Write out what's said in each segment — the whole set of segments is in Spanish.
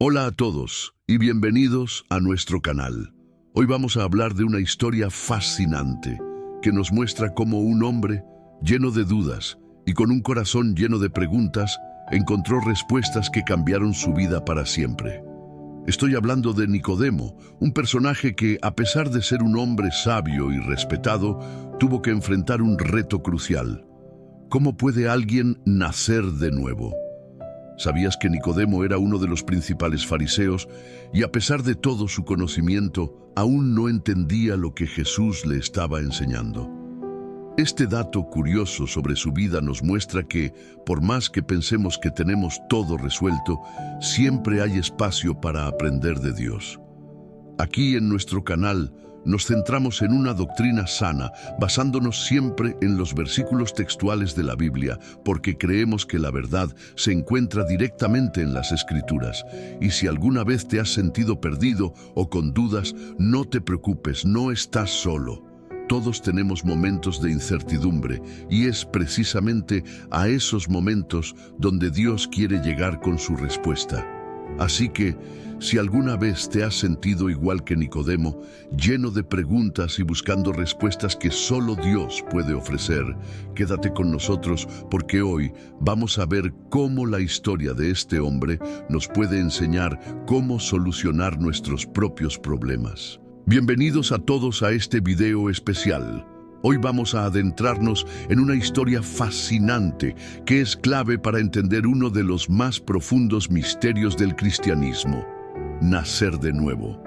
Hola a todos y bienvenidos a nuestro canal. Hoy vamos a hablar de una historia fascinante que nos muestra cómo un hombre lleno de dudas y con un corazón lleno de preguntas encontró respuestas que cambiaron su vida para siempre. Estoy hablando de Nicodemo, un personaje que, a pesar de ser un hombre sabio y respetado, tuvo que enfrentar un reto crucial. ¿Cómo puede alguien nacer de nuevo? ¿Sabías que Nicodemo era uno de los principales fariseos y a pesar de todo su conocimiento, aún no entendía lo que Jesús le estaba enseñando? Este dato curioso sobre su vida nos muestra que, por más que pensemos que tenemos todo resuelto, siempre hay espacio para aprender de Dios. Aquí en nuestro canal nos centramos en una doctrina sana, basándonos siempre en los versículos textuales de la Biblia, porque creemos que la verdad se encuentra directamente en las Escrituras. Y si alguna vez te has sentido perdido o con dudas, no te preocupes, no estás solo. Todos tenemos momentos de incertidumbre y es precisamente a esos momentos donde Dios quiere llegar con su respuesta. Así que, si alguna vez te has sentido igual que Nicodemo, lleno de preguntas y buscando respuestas que solo Dios puede ofrecer, quédate con nosotros porque hoy vamos a ver cómo la historia de este hombre nos puede enseñar cómo solucionar nuestros propios problemas. Bienvenidos a todos a este video especial. Hoy vamos a adentrarnos en una historia fascinante que es clave para entender uno de los más profundos misterios del cristianismo: nacer de nuevo.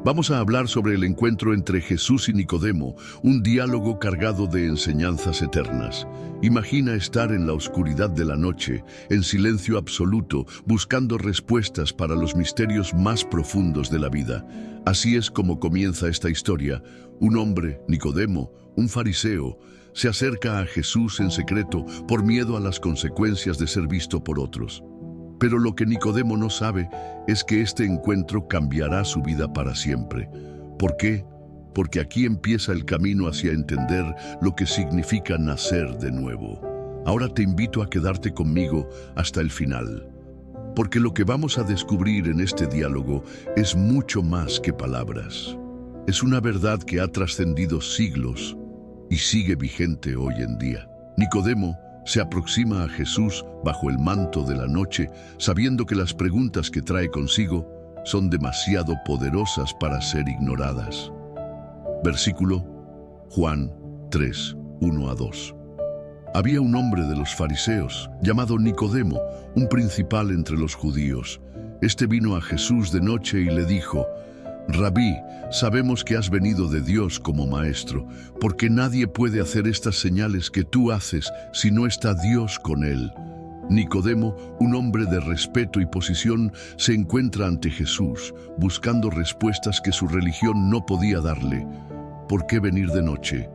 Vamos a hablar sobre el encuentro entre Jesús y Nicodemo, un diálogo cargado de enseñanzas eternas. Imagina estar en la oscuridad de la noche, en silencio absoluto, buscando respuestas para los misterios más profundos de la vida. Así es como comienza esta historia. Un hombre, Nicodemo, un fariseo, se acerca a Jesús en secreto por miedo a las consecuencias de ser visto por otros. Pero lo que Nicodemo no sabe es que este encuentro cambiará su vida para siempre. ¿Por qué? Porque aquí empieza el camino hacia entender lo que significa nacer de nuevo. Ahora te invito a quedarte conmigo hasta el final, porque lo que vamos a descubrir en este diálogo es mucho más que palabras. Es una verdad que ha trascendido siglos y sigue vigente hoy en día. Nicodemo se aproxima a Jesús bajo el manto de la noche, sabiendo que las preguntas que trae consigo son demasiado poderosas para ser ignoradas. Versículo Juan 3, 1-2. Había un hombre de los fariseos, llamado Nicodemo, un principal entre los judíos. Este vino a Jesús de noche y le dijo: Rabí, sabemos que has venido de Dios como maestro, porque nadie puede hacer estas señales que tú haces si no está Dios con él. Nicodemo, un hombre de respeto y posición, se encuentra ante Jesús, buscando respuestas que su religión no podía darle. ¿Por qué venir de noche?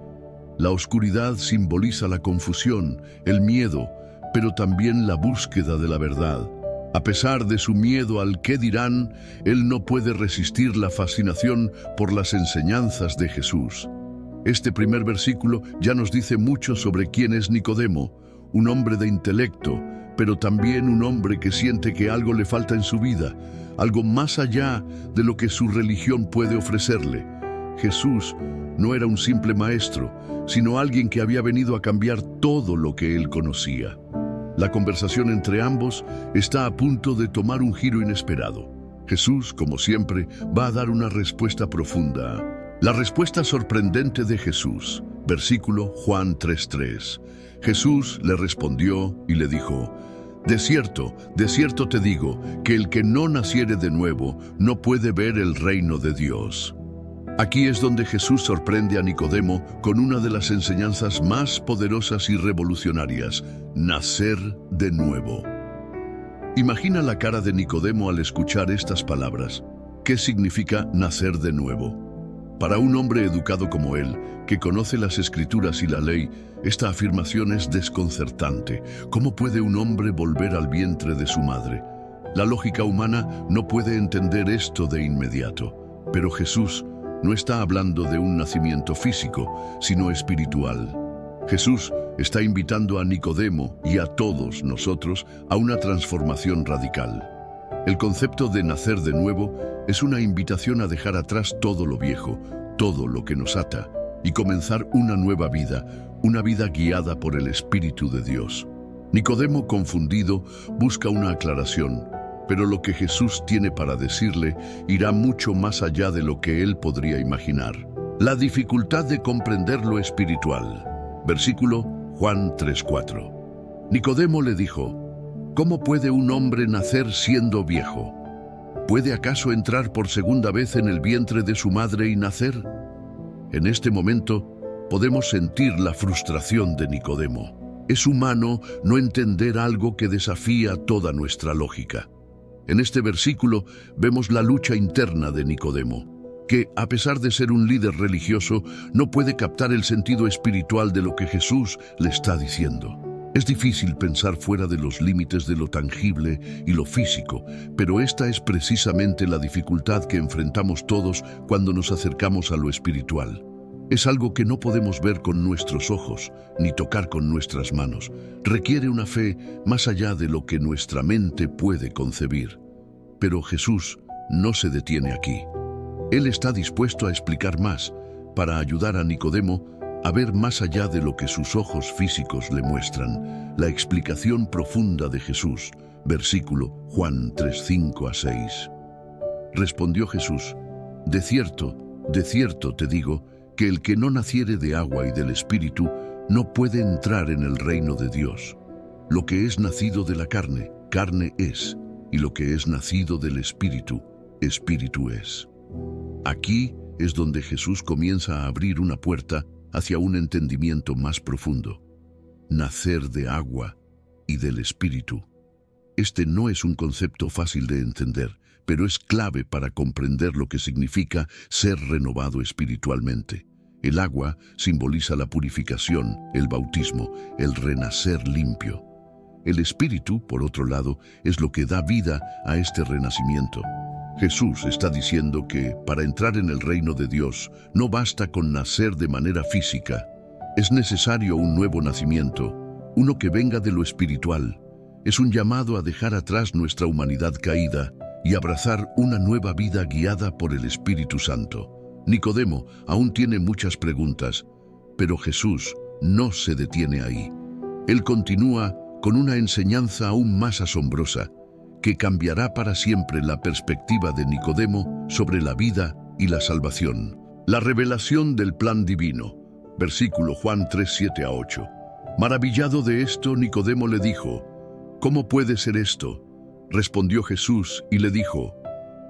La oscuridad simboliza la confusión, el miedo, pero también la búsqueda de la verdad. A pesar de su miedo al qué dirán, él no puede resistir la fascinación por las enseñanzas de Jesús. Este primer versículo ya nos dice mucho sobre quién es Nicodemo, un hombre de intelecto, pero también un hombre que siente que algo le falta en su vida, algo más allá de lo que su religión puede ofrecerle. Jesús no era un simple maestro, sino alguien que había venido a cambiar todo lo que él conocía. La conversación entre ambos está a punto de tomar un giro inesperado. Jesús, como siempre, va a dar una respuesta profunda. La respuesta sorprendente de Jesús. Versículo Juan 3:3. Jesús le respondió y le dijo: de cierto te digo, que el que no naciere de nuevo no puede ver el reino de Dios. Aquí es donde Jesús sorprende a Nicodemo con una de las enseñanzas más poderosas y revolucionarias: nacer de nuevo. Imagina la cara de Nicodemo al escuchar estas palabras. ¿Qué significa nacer de nuevo? Para un hombre educado como él, que conoce las Escrituras y la ley, esta afirmación es desconcertante. ¿Cómo puede un hombre volver al vientre de su madre? La lógica humana no puede entender esto de inmediato, pero Jesús no está hablando de un nacimiento físico, sino espiritual. Jesús está invitando a Nicodemo y a todos nosotros a una transformación radical. El concepto de nacer de nuevo es una invitación a dejar atrás todo lo viejo, todo lo que nos ata, y comenzar una nueva vida, una vida guiada por el Espíritu de Dios. Nicodemo, confundido, busca una aclaración, pero lo que Jesús tiene para decirle irá mucho más allá de lo que él podría imaginar. La dificultad de comprender lo espiritual. Versículo Juan 3:4. Nicodemo le dijo: ¿Cómo puede un hombre nacer siendo viejo? ¿Puede acaso entrar por segunda vez en el vientre de su madre y nacer? En este momento podemos sentir la frustración de Nicodemo. Es humano no entender algo que desafía toda nuestra lógica. En este versículo vemos la lucha interna de Nicodemo, que, a pesar de ser un líder religioso, no puede captar el sentido espiritual de lo que Jesús le está diciendo. Es difícil pensar fuera de los límites de lo tangible y lo físico, pero esta es precisamente la dificultad que enfrentamos todos cuando nos acercamos a lo espiritual. Es algo que no podemos ver con nuestros ojos, ni tocar con nuestras manos. Requiere una fe más allá de lo que nuestra mente puede concebir. Pero Jesús no se detiene aquí. Él está dispuesto a explicar más, para ayudar a Nicodemo a ver más allá de lo que sus ojos físicos le muestran. La explicación profunda de Jesús. Versículo Juan 3:5-6. Respondió Jesús: de cierto te digo, que el que no naciere de agua y del Espíritu no puede entrar en el reino de Dios. Lo que es nacido de la carne, carne es, y lo que es nacido del Espíritu, Espíritu es. Aquí es donde Jesús comienza a abrir una puerta hacia un entendimiento más profundo. Nacer de agua y del Espíritu. Este no es un concepto fácil de entender, pero es clave para comprender lo que significa ser renovado espiritualmente. El agua simboliza la purificación, el bautismo, el renacer limpio. El Espíritu, por otro lado, es lo que da vida a este renacimiento. Jesús está diciendo que, para entrar en el reino de Dios, no basta con nacer de manera física. Es necesario un nuevo nacimiento, uno que venga de lo espiritual. Es un llamado a dejar atrás nuestra humanidad caída y abrazar una nueva vida guiada por el Espíritu Santo. Nicodemo aún tiene muchas preguntas, pero Jesús no se detiene ahí. Él continúa con una enseñanza aún más asombrosa, que cambiará para siempre la perspectiva de Nicodemo sobre la vida y la salvación. La revelación del plan divino. Versículo Juan 3:7-8. Maravillado de esto, Nicodemo le dijo: ¿Cómo puede ser esto? Respondió Jesús y le dijo: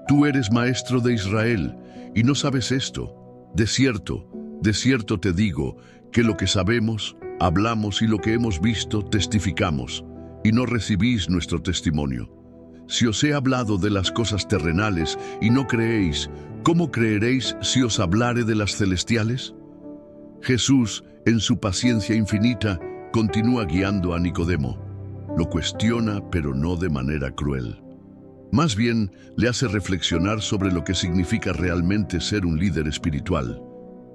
Tú eres maestro de Israel y no sabes esto. De cierto te digo que lo que sabemos, hablamos, y lo que hemos visto, testificamos, y no recibís nuestro testimonio. Si os he hablado de las cosas terrenales y no creéis, ¿cómo creeréis si os hablare de las celestiales? Jesús, en su paciencia infinita, continúa guiando a Nicodemo. Lo cuestiona, pero no de manera cruel. Más bien, le hace reflexionar sobre lo que significa realmente ser un líder espiritual.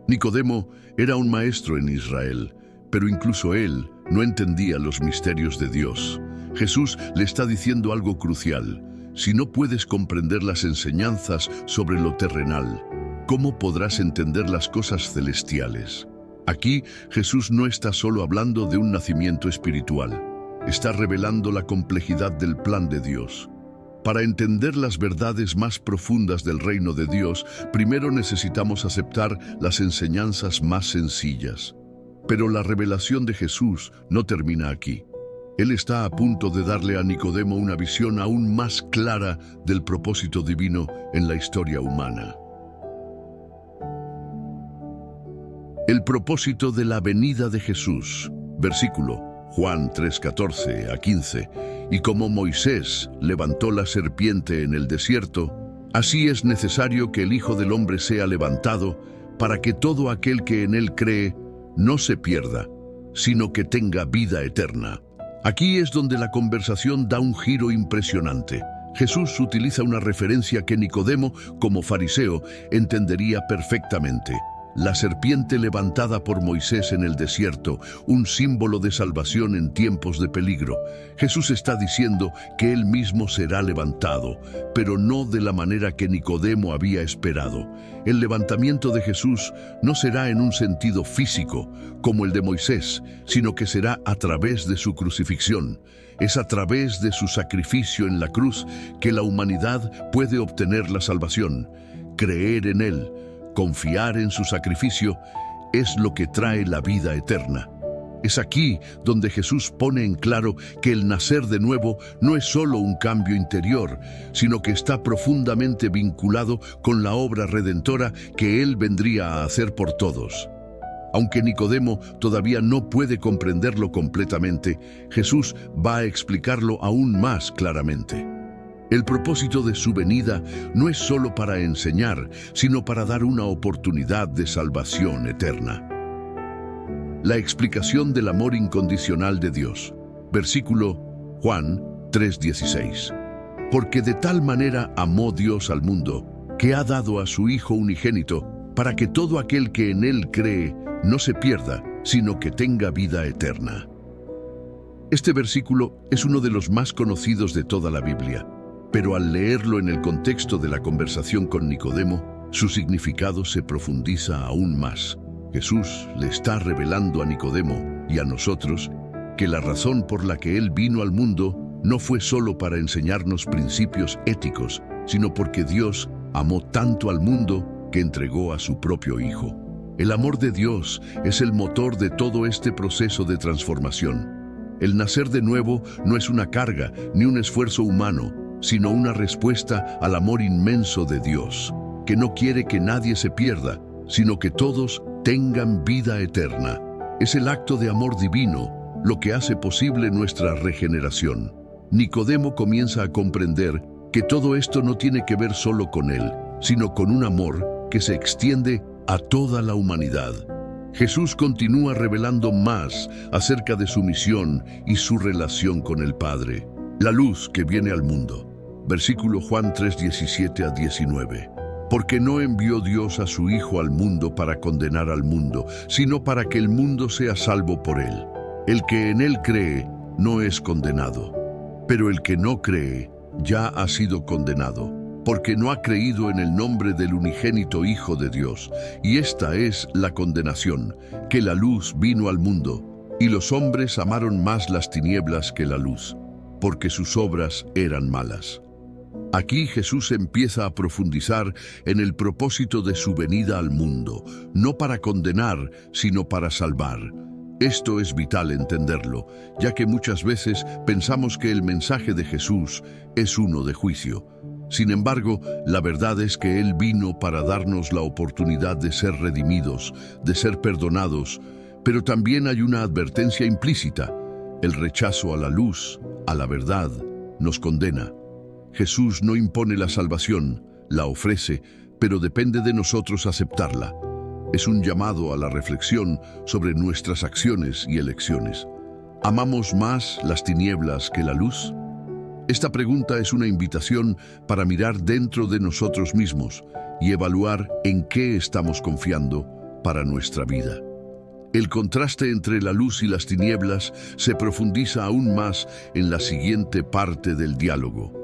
Nicodemo era un maestro en Israel, pero incluso él no entendía los misterios de Dios. Jesús le está diciendo algo crucial. Si no puedes comprender las enseñanzas sobre lo terrenal, ¿cómo podrás entender las cosas celestiales? Aquí, Jesús no está solo hablando de un nacimiento espiritual. Está revelando la complejidad del plan de Dios. Para entender las verdades más profundas del reino de Dios, primero necesitamos aceptar las enseñanzas más sencillas. Pero la revelación de Jesús no termina aquí. Él está a punto de darle a Nicodemo una visión aún más clara del propósito divino en la historia humana. El propósito de la venida de Jesús. Versículo Juan 3:14-15. Y como Moisés levantó la serpiente en el desierto, así es necesario que el Hijo del Hombre sea levantado, para que todo aquel que en él cree no se pierda, sino que tenga vida eterna. Aquí es donde la conversación da un giro impresionante. Jesús utiliza una referencia que Nicodemo, como fariseo, entendería perfectamente: la serpiente levantada por Moisés en el desierto, un símbolo de salvación en tiempos de peligro. Jesús está diciendo que Él mismo será levantado, pero no de la manera que Nicodemo había esperado. El levantamiento de Jesús no será en un sentido físico, como el de Moisés, sino que será a través de su crucifixión. Es a través de su sacrificio en la cruz que la humanidad puede obtener la salvación. Creer en Él, confiar en su sacrificio, es lo que trae la vida eterna. Es aquí donde Jesús pone en claro que el nacer de nuevo no es solo un cambio interior, sino que está profundamente vinculado con la obra redentora que Él vendría a hacer por todos. Aunque Nicodemo todavía no puede comprenderlo completamente, Jesús va a explicarlo aún más claramente. El propósito de su venida no es solo para enseñar, sino para dar una oportunidad de salvación eterna. La explicación del amor incondicional de Dios. Versículo Juan 3:16. Porque de tal manera amó Dios al mundo, que ha dado a su Hijo unigénito, para que todo aquel que en Él cree no se pierda, sino que tenga vida eterna. Este versículo es uno de los más conocidos de toda la Biblia, pero al leerlo en el contexto de la conversación con Nicodemo, su significado se profundiza aún más. Jesús le está revelando a Nicodemo y a nosotros que la razón por la que Él vino al mundo no fue solo para enseñarnos principios éticos, sino porque Dios amó tanto al mundo que entregó a su propio Hijo. El amor de Dios es el motor de todo este proceso de transformación. El nacer de nuevo no es una carga ni un esfuerzo humano, sino una respuesta al amor inmenso de Dios, que no quiere que nadie se pierda, sino que todos tengan vida eterna. Es el acto de amor divino lo que hace posible nuestra regeneración. Nicodemo comienza a comprender que todo esto no tiene que ver solo con él, sino con un amor que se extiende a toda la humanidad. Jesús continúa revelando más acerca de su misión y su relación con el Padre. La luz que viene al mundo. Versículo Juan 3:17-19. Porque no envió Dios a su Hijo al mundo para condenar al mundo, sino para que el mundo sea salvo por él. El que en él cree no es condenado, pero el que no cree ya ha sido condenado, porque no ha creído en el nombre del unigénito Hijo de Dios. Y esta es la condenación, que la luz vino al mundo, y los hombres amaron más las tinieblas que la luz, porque sus obras eran malas. Aquí Jesús empieza a profundizar en el propósito de su venida al mundo, no para condenar, sino para salvar. Esto es vital entenderlo, ya que muchas veces pensamos que el mensaje de Jesús es uno de juicio. Sin embargo, la verdad es que Él vino para darnos la oportunidad de ser redimidos, de ser perdonados, pero también hay una advertencia implícita. El rechazo a la luz, a la verdad, nos condena. Jesús no impone la salvación, la ofrece, pero depende de nosotros aceptarla. Es un llamado a la reflexión sobre nuestras acciones y elecciones. ¿Amamos más las tinieblas que la luz? Esta pregunta es una invitación para mirar dentro de nosotros mismos y evaluar en qué estamos confiando para nuestra vida. El contraste entre la luz y las tinieblas se profundiza aún más en la siguiente parte del diálogo.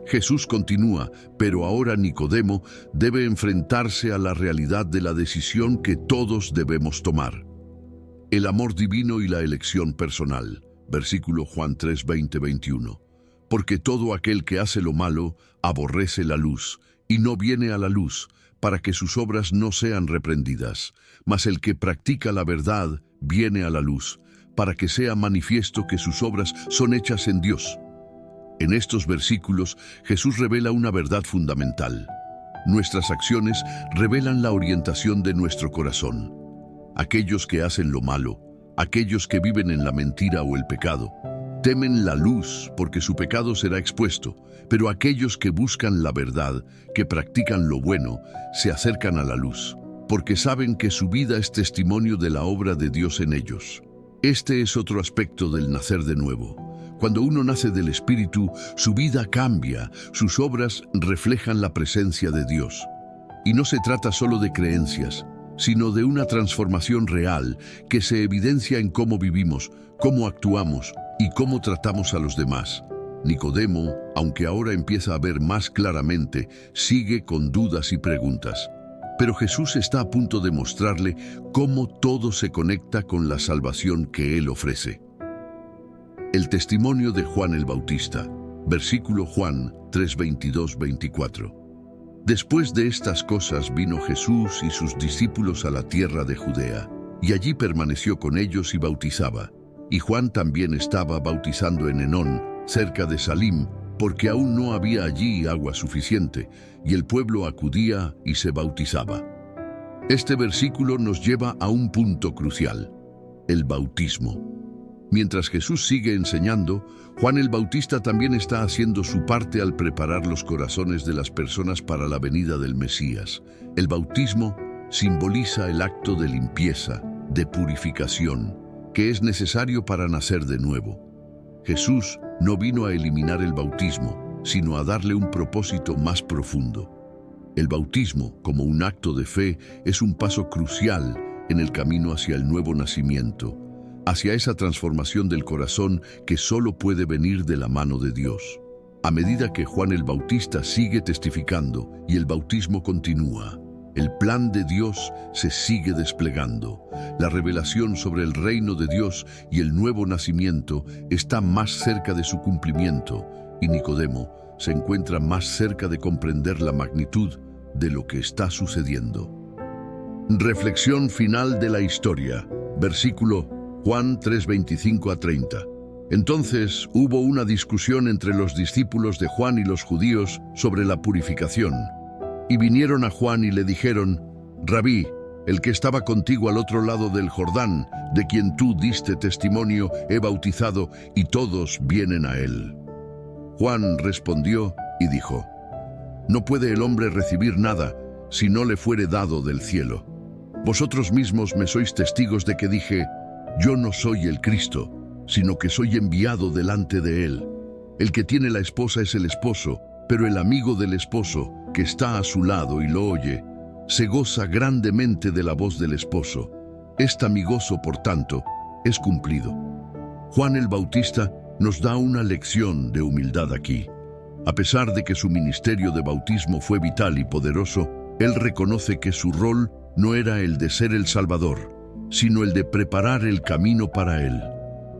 Jesús continúa, pero ahora Nicodemo debe enfrentarse a la realidad de la decisión que todos debemos tomar. El amor divino y la elección personal. Versículo Juan 3:20-21. Porque todo aquel que hace lo malo aborrece la luz y no viene a la luz, para que sus obras no sean reprendidas. Mas el que practica la verdad viene a la luz, para que sea manifiesto que sus obras son hechas en Dios. En estos versículos, Jesús revela una verdad fundamental. Nuestras acciones revelan la orientación de nuestro corazón. Aquellos que hacen lo malo, aquellos que viven en la mentira o el pecado, temen la luz porque su pecado será expuesto, pero aquellos que buscan la verdad, que practican lo bueno, se acercan a la luz, porque saben que su vida es testimonio de la obra de Dios en ellos. Este es otro aspecto del nacer de nuevo. Cuando uno nace del Espíritu, su vida cambia, sus obras reflejan la presencia de Dios. Y no se trata solo de creencias, sino de una transformación real que se evidencia en cómo vivimos, cómo actuamos y cómo tratamos a los demás. Nicodemo, aunque ahora empieza a ver más claramente, sigue con dudas y preguntas. Pero Jesús está a punto de mostrarle cómo todo se conecta con la salvación que Él ofrece. El testimonio de Juan el Bautista, versículo Juan 3:22-24. Después de estas cosas vino Jesús y sus discípulos a la tierra de Judea, y allí permaneció con ellos y bautizaba. Y Juan también estaba bautizando en Enón, cerca de Salim, porque aún no había allí agua suficiente, y el pueblo acudía y se bautizaba. Este versículo nos lleva a un punto crucial: el bautismo. Mientras Jesús sigue enseñando, Juan el Bautista también está haciendo su parte al preparar los corazones de las personas para la venida del Mesías. El bautismo simboliza el acto de limpieza, de purificación, que es necesario para nacer de nuevo. Jesús no vino a eliminar el bautismo, sino a darle un propósito más profundo. El bautismo, como un acto de fe, es un paso crucial en el camino hacia el nuevo nacimiento, hacia esa transformación del corazón que solo puede venir de la mano de Dios. A medida que Juan el Bautista sigue testificando y el bautismo continúa, el plan de Dios se sigue desplegando. La revelación sobre el reino de Dios y el nuevo nacimiento está más cerca de su cumplimiento, y Nicodemo se encuentra más cerca de comprender la magnitud de lo que está sucediendo. Reflexión final de la historia, versículo Juan 3:25-30. Entonces hubo una discusión entre los discípulos de Juan y los judíos sobre la purificación. Y vinieron a Juan y le dijeron: Rabí, el que estaba contigo al otro lado del Jordán, de quien tú diste testimonio, he bautizado, y todos vienen a él. Juan respondió y dijo: No puede el hombre recibir nada si no le fuere dado del cielo. Vosotros mismos me sois testigos de que dije: Yo no soy el Cristo, sino que soy enviado delante de él. El que tiene la esposa es el esposo, pero el amigo del esposo, que está a su lado y lo oye, se goza grandemente de la voz del esposo. Mi gozo, por tanto, es cumplido. Juan el Bautista nos da una lección de humildad aquí. A pesar de que su ministerio de bautismo fue vital y poderoso, él reconoce que su rol no era el de ser el Salvador, sino el de preparar el camino para él.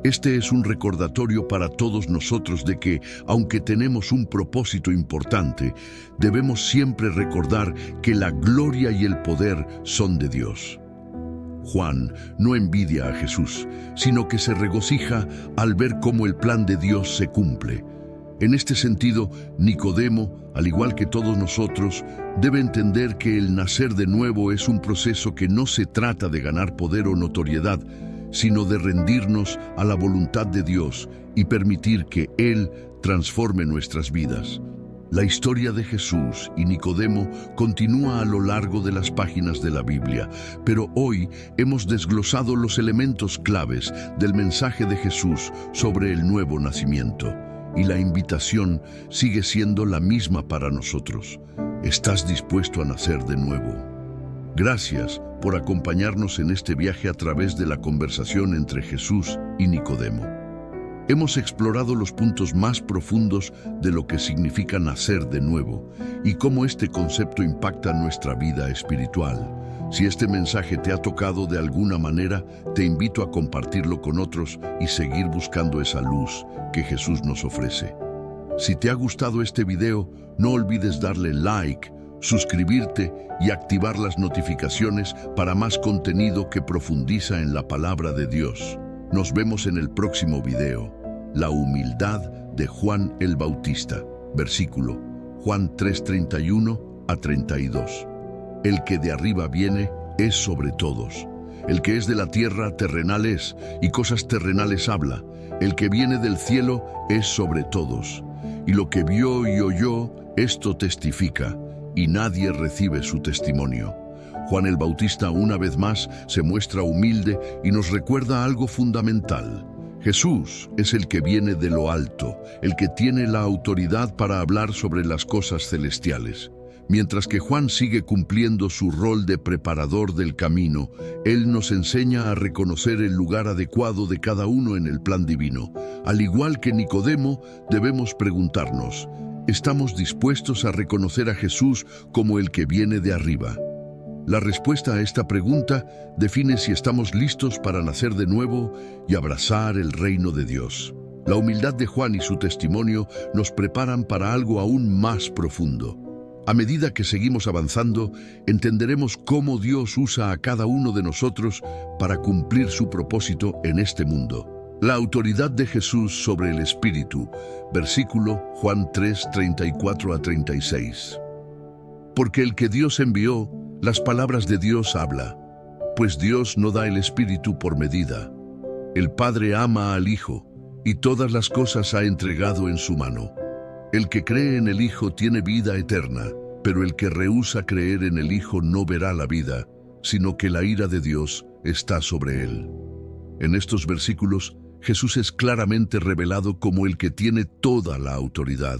Este es un recordatorio para todos nosotros de que, aunque tenemos un propósito importante, debemos siempre recordar que la gloria y el poder son de Dios. Juan no envidia a Jesús, sino que se regocija al ver cómo el plan de Dios se cumple. En este sentido, Nicodemo, al igual que todos nosotros, debe entender que el nacer de nuevo es un proceso que no se trata de ganar poder o notoriedad, sino de rendirnos a la voluntad de Dios y permitir que Él transforme nuestras vidas. La historia de Jesús y Nicodemo continúa a lo largo de las páginas de la Biblia, pero hoy hemos desglosado los elementos claves del mensaje de Jesús sobre el nuevo nacimiento. Y la invitación sigue siendo la misma para nosotros. ¿Estás dispuesto a nacer de nuevo? Gracias por acompañarnos en este viaje a través de la conversación entre Jesús y Nicodemo. Hemos explorado los puntos más profundos de lo que significa nacer de nuevo y cómo este concepto impacta nuestra vida espiritual. Si este mensaje te ha tocado de alguna manera, te invito a compartirlo con otros y seguir buscando esa luz que Jesús nos ofrece. Si te ha gustado este video, no olvides darle like, suscribirte y activar las notificaciones para más contenido que profundiza en la palabra de Dios. Nos vemos en el próximo video. La humildad de Juan el Bautista. Versículo Juan 3:31-32. El que de arriba viene es sobre todos. El que es de la tierra terrenal es, y cosas terrenales habla. El que viene del cielo es sobre todos. Y lo que vio y oyó, esto testifica, y nadie recibe su testimonio. Juan el Bautista una vez más se muestra humilde y nos recuerda algo fundamental. Jesús es el que viene de lo alto, el que tiene la autoridad para hablar sobre las cosas celestiales. Mientras que Juan sigue cumpliendo su rol de preparador del camino, él nos enseña a reconocer el lugar adecuado de cada uno en el plan divino. Al igual que Nicodemo, debemos preguntarnos, ¿estamos dispuestos a reconocer a Jesús como el que viene de arriba? La respuesta a esta pregunta define si estamos listos para nacer de nuevo y abrazar el reino de Dios. La humildad de Juan y su testimonio nos preparan para algo aún más profundo. A medida que seguimos avanzando, entenderemos cómo Dios usa a cada uno de nosotros para cumplir su propósito en este mundo. La autoridad de Jesús sobre el Espíritu, versículo Juan 3, 34 a 36. Porque el que Dios envió, las palabras de Dios habla, pues Dios no da el Espíritu por medida. El Padre ama al Hijo, y todas las cosas ha entregado en su mano. El que cree en el Hijo tiene vida eterna, pero el que rehúsa creer en el Hijo no verá la vida, sino que la ira de Dios está sobre él. En estos versículos, Jesús es claramente revelado como el que tiene toda la autoridad,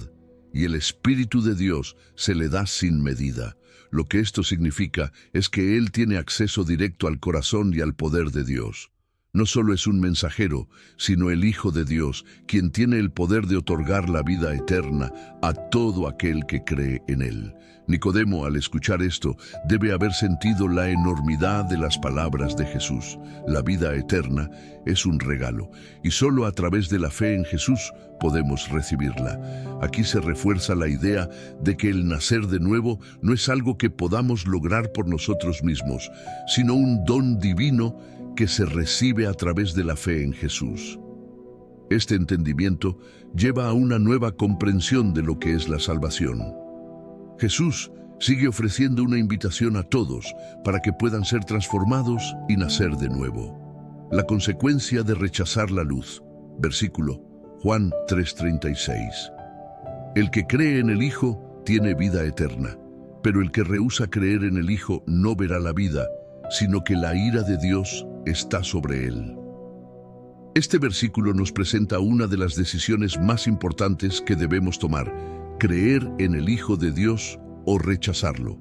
y el Espíritu de Dios se le da sin medida. Lo que esto significa es que Él tiene acceso directo al corazón y al poder de Dios. No solo es un mensajero, sino el Hijo de Dios, quien tiene el poder de otorgar la vida eterna a todo aquel que cree en Él. Nicodemo, al escuchar esto, debe haber sentido la enormidad de las palabras de Jesús. La vida eterna es un regalo, y solo a través de la fe en Jesús podemos recibirla. Aquí se refuerza la idea de que el nacer de nuevo no es algo que podamos lograr por nosotros mismos, sino un don divino que se recibe a través de la fe en Jesús. Este entendimiento lleva a una nueva comprensión de lo que es la salvación. Jesús sigue ofreciendo una invitación a todos para que puedan ser transformados y nacer de nuevo. La consecuencia de rechazar la luz, versículo Juan 3:36. El que cree en el Hijo tiene vida eterna, pero el que rehúsa creer en el Hijo no verá la vida, sino que la ira de Dios está sobre él. Este versículo nos presenta una de las decisiones más importantes que debemos tomar: creer en el Hijo de Dios o rechazarlo.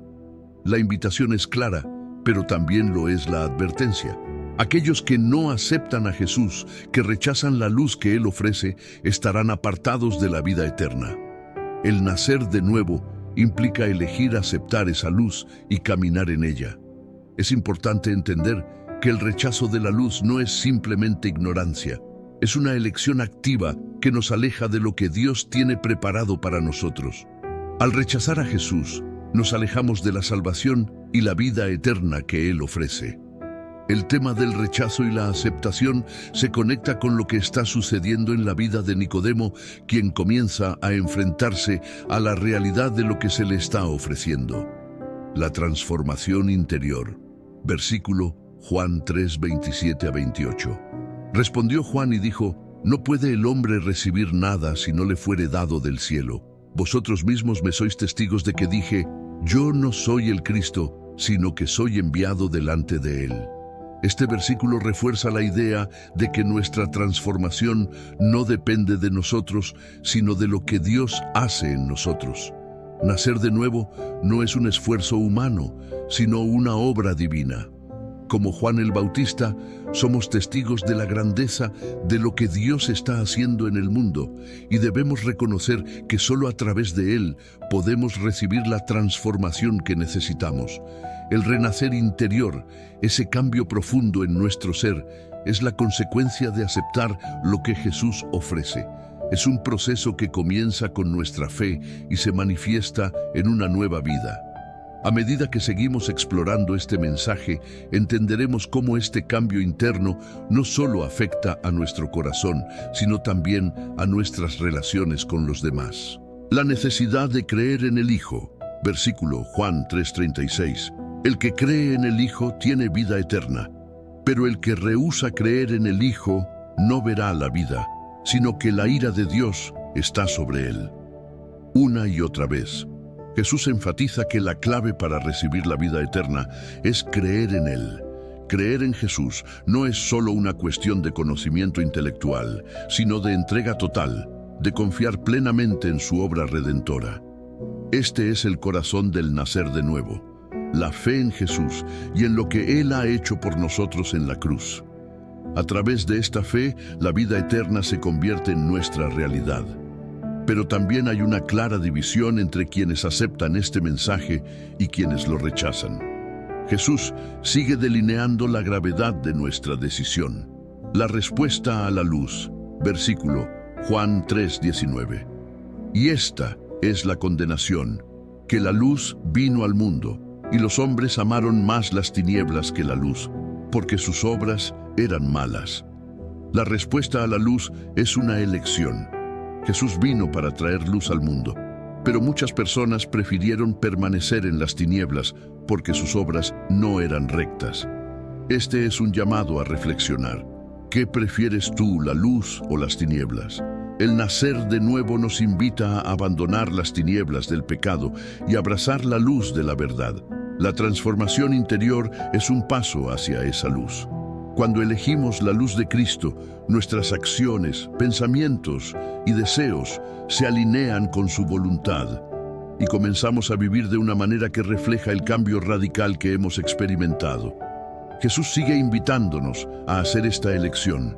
La invitación es clara, pero también lo es la advertencia. Aquellos que no aceptan a Jesús, que rechazan la luz que Él ofrece, estarán apartados de la vida eterna. El nacer de nuevo implica elegir aceptar esa luz y caminar en ella. Es importante entender que el rechazo de la luz no es simplemente ignorancia, es una elección activa que nos aleja de lo que Dios tiene preparado para nosotros. Al rechazar a Jesús, nos alejamos de la salvación y la vida eterna que Él ofrece. El tema del rechazo y la aceptación se conecta con lo que está sucediendo en la vida de Nicodemo, quien comienza a enfrentarse a la realidad de lo que se le está ofreciendo. La transformación interior. Versículo Juan 3, 27 a 28. Respondió Juan y dijo: No puede el hombre recibir nada si no le fuere dado del cielo. Vosotros mismos me sois testigos de que dije: Yo no soy el Cristo, sino que soy enviado delante de él. Este versículo refuerza la idea de que nuestra transformación no depende de nosotros, sino de lo que Dios hace en nosotros. Nacer de nuevo no es un esfuerzo humano, sino una obra divina. Como Juan el Bautista, somos testigos de la grandeza de lo que Dios está haciendo en el mundo, y debemos reconocer que solo a través de Él podemos recibir la transformación que necesitamos. El renacer interior, ese cambio profundo en nuestro ser, es la consecuencia de aceptar lo que Jesús ofrece. Es un proceso que comienza con nuestra fe y se manifiesta en una nueva vida. A medida que seguimos explorando este mensaje, entenderemos cómo este cambio interno no solo afecta a nuestro corazón, sino también a nuestras relaciones con los demás. La necesidad de creer en el Hijo. Versículo Juan 3:36. El que cree en el Hijo tiene vida eterna, pero el que rehúsa creer en el Hijo no verá la vida, sino que la ira de Dios está sobre él. Una y otra vez, Jesús enfatiza que la clave para recibir la vida eterna es creer en Él. Creer en Jesús no es solo una cuestión de conocimiento intelectual, sino de entrega total, de confiar plenamente en su obra redentora. Este es el corazón del nacer de nuevo, la fe en Jesús y en lo que Él ha hecho por nosotros en la cruz. A través de esta fe, la vida eterna se convierte en nuestra realidad. Pero también hay una clara división entre quienes aceptan este mensaje y quienes lo rechazan. Jesús sigue delineando la gravedad de nuestra decisión. La respuesta a la luz, versículo Juan 3:19. Y esta es la condenación, que la luz vino al mundo, y los hombres amaron más las tinieblas que la luz, porque sus obras eran malas. La respuesta a la luz es una elección. Jesús vino para traer luz al mundo, pero muchas personas prefirieron permanecer en las tinieblas porque sus obras no eran rectas. Este es un llamado a reflexionar. ¿Qué prefieres tú, la luz o las tinieblas? El nacer de nuevo nos invita a abandonar las tinieblas del pecado y abrazar la luz de la verdad. La transformación interior es un paso hacia esa luz. Cuando elegimos la luz de Cristo, nuestras acciones, pensamientos y deseos se alinean con su voluntad y comenzamos a vivir de una manera que refleja el cambio radical que hemos experimentado. Jesús sigue invitándonos a hacer esta elección.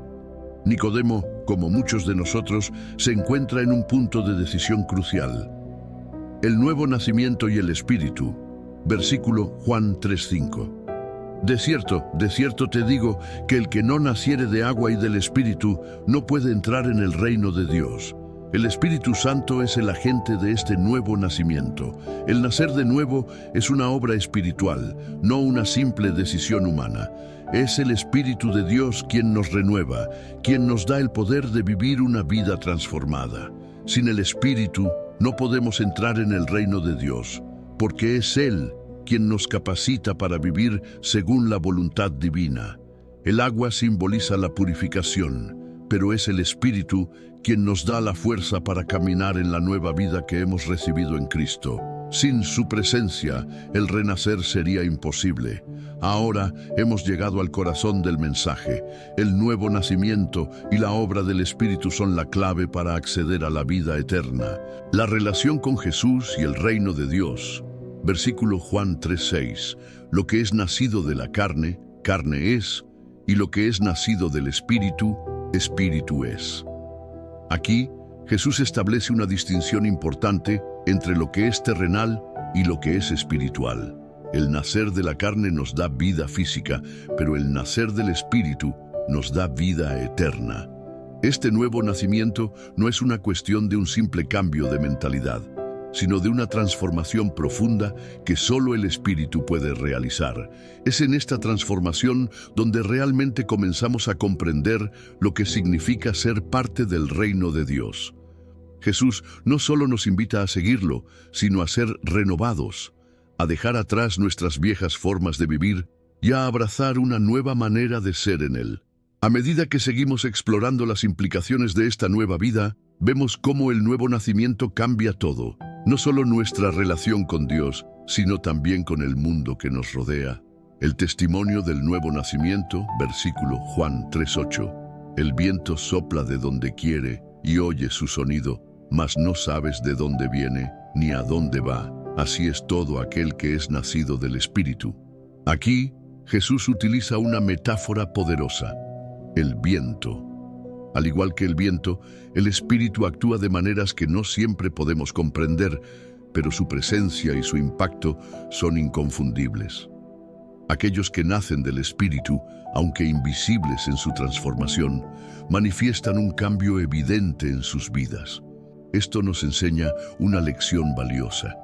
Nicodemo, como muchos de nosotros, se encuentra en un punto de decisión crucial. El nuevo nacimiento y el Espíritu, versículo Juan 3:5. De cierto te digo que el que no naciere de agua y del Espíritu no puede entrar en el reino de Dios. El Espíritu Santo es el agente de este nuevo nacimiento. El nacer de nuevo es una obra espiritual, no una simple decisión humana. Es el Espíritu de Dios quien nos renueva, quien nos da el poder de vivir una vida transformada. Sin el Espíritu no podemos entrar en el reino de Dios, porque es Él quien nos capacita para vivir según la voluntad divina. El agua simboliza la purificación, pero es el Espíritu quien nos da la fuerza para caminar en la nueva vida que hemos recibido en Cristo. Sin su presencia, el renacer sería imposible. Ahora hemos llegado al corazón del mensaje. El nuevo nacimiento y la obra del Espíritu son la clave para acceder a la vida eterna. La relación con Jesús y el reino de Dios. Versículo Juan 3:6. Lo que es nacido de la carne, carne es, y lo que es nacido del Espíritu, Espíritu es. Aquí, Jesús establece una distinción importante entre lo que es terrenal y lo que es espiritual. El nacer de la carne nos da vida física, pero el nacer del Espíritu nos da vida eterna. Este nuevo nacimiento no es una cuestión de un simple cambio de mentalidad, sino de una transformación profunda que solo el Espíritu puede realizar. Es en esta transformación donde realmente comenzamos a comprender lo que significa ser parte del reino de Dios. Jesús no solo nos invita a seguirlo, sino a ser renovados, a dejar atrás nuestras viejas formas de vivir y a abrazar una nueva manera de ser en Él. A medida que seguimos explorando las implicaciones de esta nueva vida, vemos cómo el nuevo nacimiento cambia todo. No solo nuestra relación con Dios, sino también con el mundo que nos rodea. El testimonio del nuevo nacimiento, versículo Juan 3:8. El viento sopla de donde quiere y oye su sonido, mas no sabes de dónde viene ni a dónde va. Así es todo aquel que es nacido del Espíritu. Aquí, Jesús utiliza una metáfora poderosa: el viento. Al igual que el viento, el Espíritu actúa de maneras que no siempre podemos comprender, pero su presencia y su impacto son inconfundibles. Aquellos que nacen del Espíritu, aunque invisibles en su transformación, manifiestan un cambio evidente en sus vidas. Esto nos enseña una lección valiosa.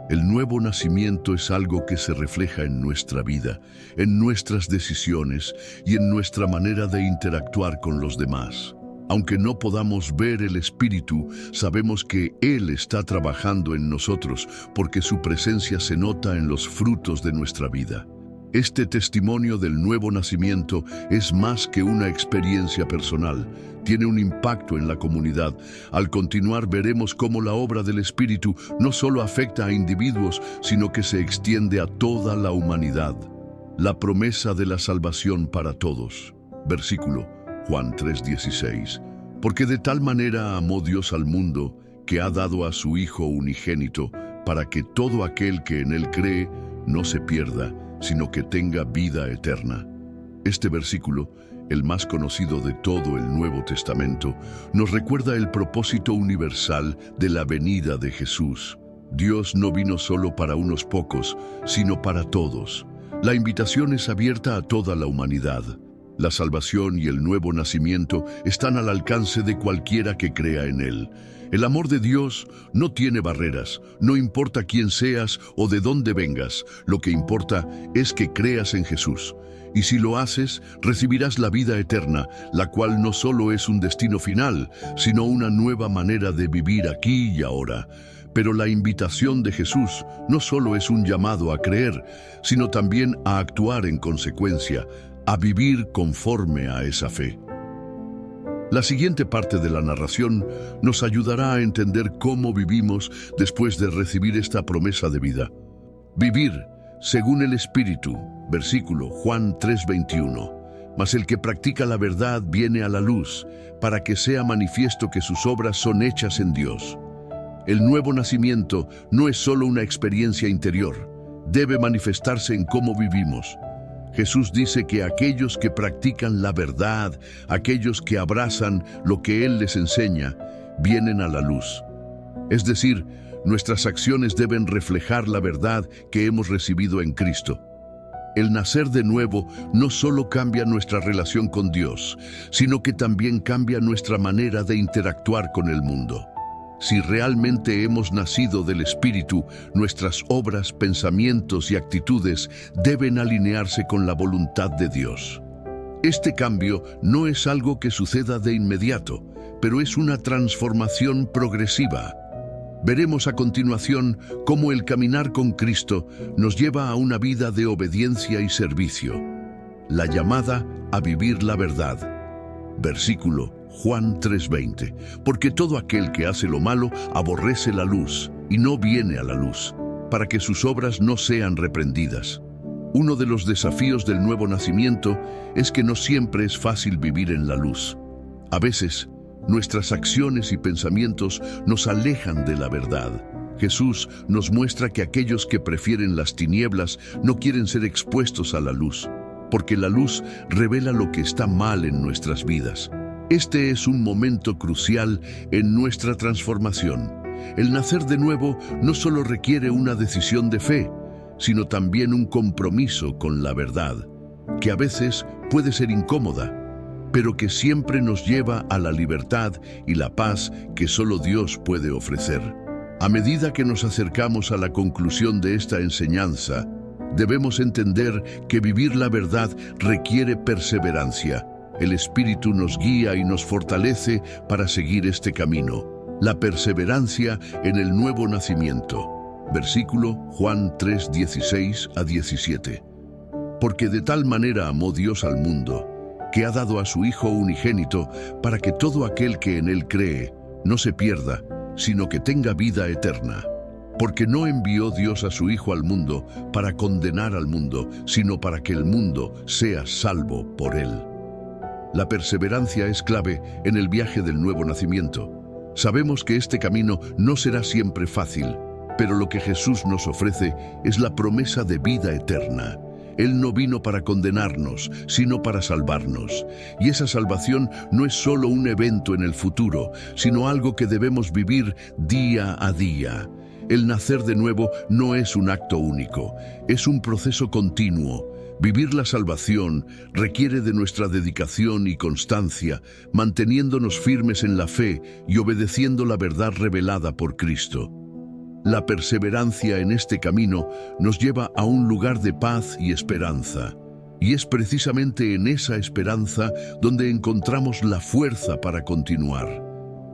El nuevo nacimiento es algo que se refleja en nuestra vida, en nuestras decisiones y en nuestra manera de interactuar con los demás. Aunque no podamos ver el Espíritu, sabemos que Él está trabajando en nosotros porque su presencia se nota en los frutos de nuestra vida. Este testimonio del nuevo nacimiento es más que una experiencia personal, tiene un impacto en la comunidad. Al continuar veremos cómo la obra del Espíritu no solo afecta a individuos, sino que se extiende a toda la humanidad. La promesa de la salvación para todos. Versículo Juan 3:16. Porque de tal manera amó Dios al mundo, que ha dado a su Hijo unigénito, para que todo aquel que en él cree no se pierda, sino que tenga vida eterna. Este versículo, el más conocido de todo el Nuevo Testamento, nos recuerda el propósito universal de la venida de Jesús. Dios no vino solo para unos pocos, sino para todos. La invitación es abierta a toda la humanidad. La salvación y el nuevo nacimiento están al alcance de cualquiera que crea en Él. El amor de Dios no tiene barreras, no importa quién seas o de dónde vengas, lo que importa es que creas en Jesús. Y si lo haces, recibirás la vida eterna, la cual no solo es un destino final, sino una nueva manera de vivir aquí y ahora. Pero la invitación de Jesús no solo es un llamado a creer, sino también a actuar en consecuencia, a vivir conforme a esa fe. La siguiente parte de la narración nos ayudará a entender cómo vivimos después de recibir esta promesa de vida. Vivir según el Espíritu, versículo Juan 3:21. Mas el que practica la verdad viene a la luz, para que sea manifiesto que sus obras son hechas en Dios. El nuevo nacimiento no es solo una experiencia interior, debe manifestarse en cómo vivimos. Jesús dice que aquellos que practican la verdad, aquellos que abrazan lo que Él les enseña, vienen a la luz. Es decir, nuestras acciones deben reflejar la verdad que hemos recibido en Cristo. El nacer de nuevo no solo cambia nuestra relación con Dios, sino que también cambia nuestra manera de interactuar con el mundo. Si realmente hemos nacido del Espíritu, nuestras obras, pensamientos y actitudes deben alinearse con la voluntad de Dios. Este cambio no es algo que suceda de inmediato, pero es una transformación progresiva. Veremos a continuación cómo el caminar con Cristo nos lleva a una vida de obediencia y servicio. La llamada a vivir la verdad. Versículo Juan 3:20. Porque todo aquel que hace lo malo aborrece la luz y no viene a la luz, para que sus obras no sean reprendidas. Uno de los desafíos del nuevo nacimiento es que no siempre es fácil vivir en la luz. A veces, nuestras acciones y pensamientos nos alejan de la verdad. Jesús nos muestra que aquellos que prefieren las tinieblas no quieren ser expuestos a la luz, porque la luz revela lo que está mal en nuestras vidas. Este es un momento crucial en nuestra transformación. El nacer de nuevo no solo requiere una decisión de fe, sino también un compromiso con la verdad, que a veces puede ser incómoda, pero que siempre nos lleva a la libertad y la paz que solo Dios puede ofrecer. A medida que nos acercamos a la conclusión de esta enseñanza, debemos entender que vivir la verdad requiere perseverancia. El Espíritu nos guía y nos fortalece para seguir este camino. La perseverancia en el nuevo nacimiento. Versículo Juan 3:16-17. Porque de tal manera amó Dios al mundo, que ha dado a su Hijo unigénito, para que todo aquel que en Él cree no se pierda, sino que tenga vida eterna. Porque no envió Dios a su Hijo al mundo para condenar al mundo, sino para que el mundo sea salvo por Él. La perseverancia es clave en el viaje del nuevo nacimiento. Sabemos que este camino no será siempre fácil, pero lo que Jesús nos ofrece es la promesa de vida eterna. Él no vino para condenarnos, sino para salvarnos. Y esa salvación no es solo un evento en el futuro, sino algo que debemos vivir día a día. El nacer de nuevo no es un acto único, es un proceso continuo. Vivir la salvación requiere de nuestra dedicación y constancia, manteniéndonos firmes en la fe y obedeciendo la verdad revelada por Cristo. La perseverancia en este camino nos lleva a un lugar de paz y esperanza. Y es precisamente en esa esperanza donde encontramos la fuerza para continuar.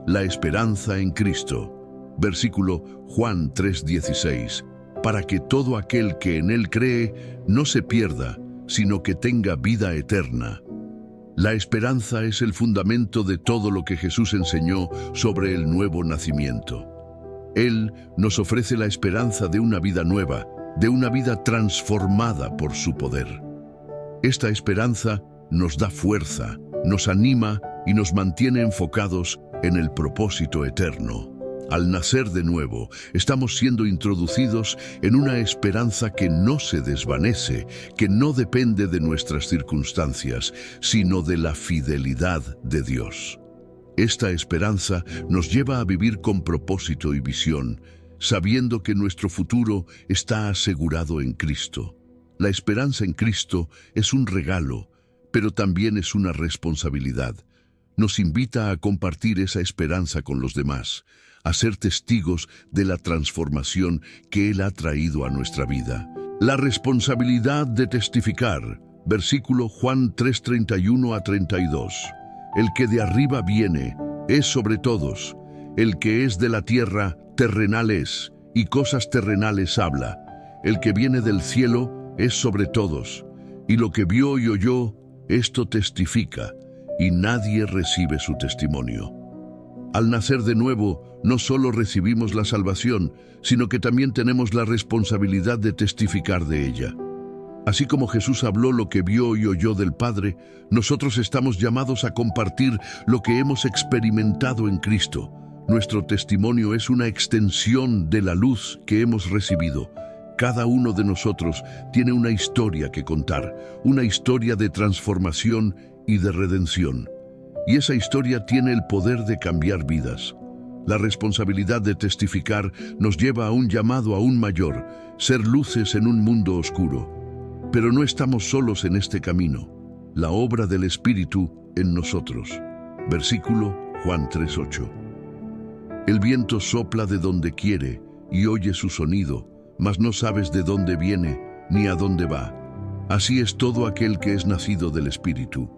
La esperanza en Cristo. Versículo Juan 3:16. Para que todo aquel que en Él cree no se pierda, sino que tenga vida eterna. La esperanza es el fundamento de todo lo que Jesús enseñó sobre el nuevo nacimiento. Él nos ofrece la esperanza de una vida nueva, de una vida transformada por su poder. Esta esperanza nos da fuerza, nos anima y nos mantiene enfocados en el propósito eterno. Al nacer de nuevo, estamos siendo introducidos en una esperanza que no se desvanece, que no depende de nuestras circunstancias, sino de la fidelidad de Dios. Esta esperanza nos lleva a vivir con propósito y visión, sabiendo que nuestro futuro está asegurado en Cristo. La esperanza en Cristo es un regalo, pero también es una responsabilidad. Nos invita a compartir esa esperanza con los demás, a ser testigos de la transformación que Él ha traído a nuestra vida. La responsabilidad de testificar, versículo Juan 3:31 a 32. El que de arriba viene es sobre todos, el que es de la tierra terrenal es, y cosas terrenales habla. El que viene del cielo es sobre todos, y lo que vio y oyó, esto testifica, y nadie recibe su testimonio. Al nacer de nuevo, no solo recibimos la salvación, sino que también tenemos la responsabilidad de testificar de ella. Así como Jesús habló lo que vio y oyó del Padre, nosotros estamos llamados a compartir lo que hemos experimentado en Cristo. Nuestro testimonio es una extensión de la luz que hemos recibido. Cada uno de nosotros tiene una historia que contar, una historia de transformación y de redención. Y esa historia tiene el poder de cambiar vidas. La responsabilidad de testificar nos lleva a un llamado aún mayor, ser luces en un mundo oscuro. Pero no estamos solos en este camino. La obra del Espíritu en nosotros. Versículo Juan 3:8. El viento sopla de donde quiere y oye su sonido, mas no sabes de dónde viene ni a dónde va. Así es todo aquel que es nacido del Espíritu.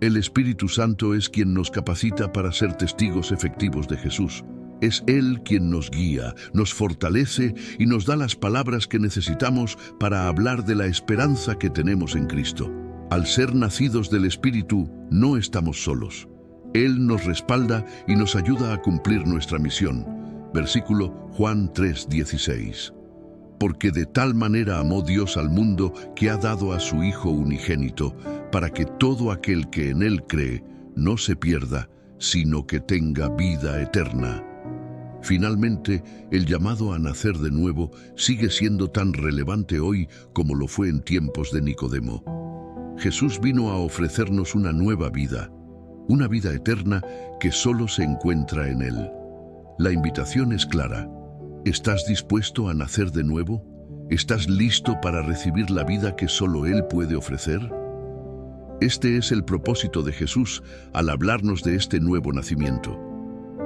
El Espíritu Santo es quien nos capacita para ser testigos efectivos de Jesús. Es Él quien nos guía, nos fortalece y nos da las palabras que necesitamos para hablar de la esperanza que tenemos en Cristo. Al ser nacidos del Espíritu, no estamos solos. Él nos respalda y nos ayuda a cumplir nuestra misión. Versículo Juan 3:16. Porque de tal manera amó Dios al mundo que ha dado a su Hijo unigénito, para que todo aquel que en Él cree no se pierda, sino que tenga vida eterna. Finalmente, el llamado a nacer de nuevo sigue siendo tan relevante hoy como lo fue en tiempos de Nicodemo. Jesús vino a ofrecernos una nueva vida, una vida eterna que solo se encuentra en Él. La invitación es clara. ¿Estás dispuesto a nacer de nuevo? ¿Estás listo para recibir la vida que solo Él puede ofrecer? Este es el propósito de Jesús al hablarnos de este nuevo nacimiento.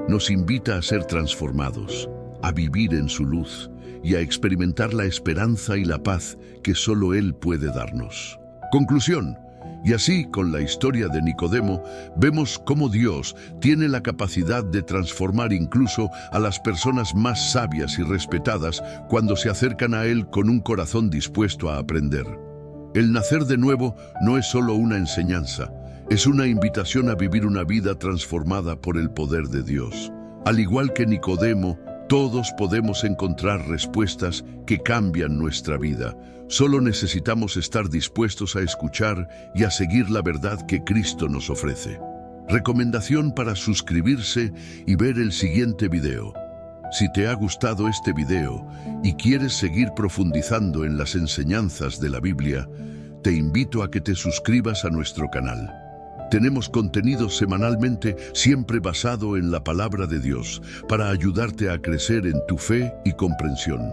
Nos invita a ser transformados, a vivir en su luz y a experimentar la esperanza y la paz que solo Él puede darnos. Conclusión. Y así, con la historia de Nicodemo, vemos cómo Dios tiene la capacidad de transformar incluso a las personas más sabias y respetadas cuando se acercan a Él con un corazón dispuesto a aprender. El nacer de nuevo no es solo una enseñanza, es una invitación a vivir una vida transformada por el poder de Dios. Al igual que Nicodemo, todos podemos encontrar respuestas que cambian nuestra vida. Solo necesitamos estar dispuestos a escuchar y a seguir la verdad que Cristo nos ofrece. Recomendación para suscribirse y ver el siguiente video. Si te ha gustado este video y quieres seguir profundizando en las enseñanzas de la Biblia, te invito a que te suscribas a nuestro canal. Tenemos contenido semanalmente siempre basado en la palabra de Dios para ayudarte a crecer en tu fe y comprensión.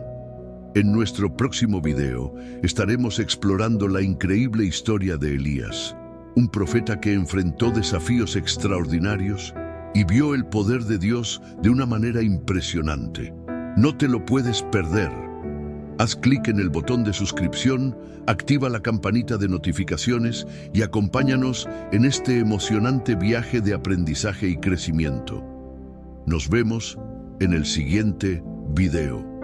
En nuestro próximo video estaremos explorando la increíble historia de Elías, un profeta que enfrentó desafíos extraordinarios y vio el poder de Dios de una manera impresionante. No te lo puedes perder. Haz clic en el botón de suscripción, activa la campanita de notificaciones y acompáñanos en este emocionante viaje de aprendizaje y crecimiento. Nos vemos en el siguiente video.